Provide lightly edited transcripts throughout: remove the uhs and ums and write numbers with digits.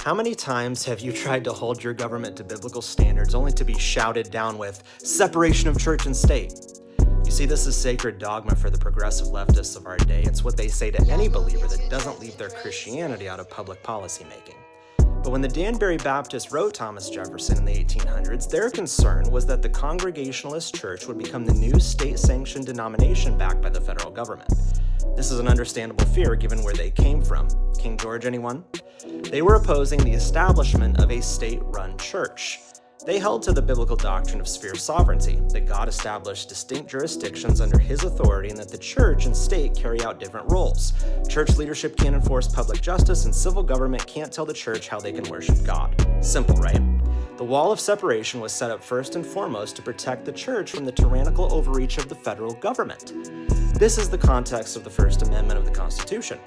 How many times have you tried to hold your government to biblical standards only to be shouted down with separation of church and state? You see, this is sacred dogma for the progressive leftists of our day. It's what they say to any believer that doesn't leave their Christianity out of public policy making. But when the Danbury Baptists wrote Thomas Jefferson in the 1800s, their concern was that the Congregationalist Church would become the new state-sanctioned denomination backed by the federal government. This is an understandable fear given where they came from. King George, anyone? They were opposing the establishment of a state-run church. They held to the biblical doctrine of sphere sovereignty, that God established distinct jurisdictions under his authority and that the church and state carry out different roles. Church leadership can't enforce public justice and civil government can't tell the church how they can worship God. Simple, right? The wall of separation was set up first and foremost to protect the church from the tyrannical overreach of the federal government. This is the context of the First Amendment of the Constitution.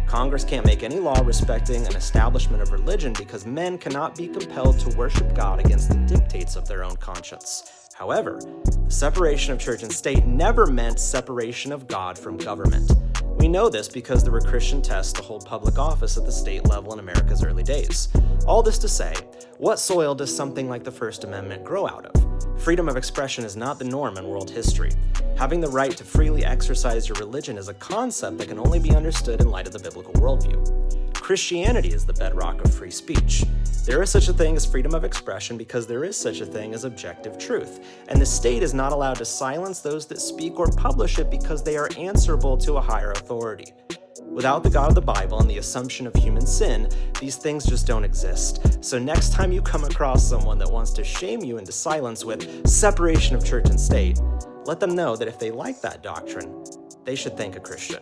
Congress can't make any law respecting an establishment of religion because men cannot be compelled to worship God against the dictates of their own conscience. However, the separation of church and state never meant separation of God from government. We know this because there were Christian tests to hold public office at the state level in America's early days. All this to say, what soil does something like the First Amendment grow out of? Freedom of expression is not the norm in world history. Having the right to freely exercise your religion is a concept that can only be understood in light of the biblical worldview. Christianity is the bedrock of free speech. There is such a thing as freedom of expression because there is such a thing as objective truth, and the state is not allowed to silence those that speak or publish it because they are answerable to a higher authority. Without the God of the Bible and the assumption of human sin, these things just don't exist. So next time you come across someone that wants to shame you into silence with separation of church and state, let them know that if they like that doctrine, they should thank a Christian.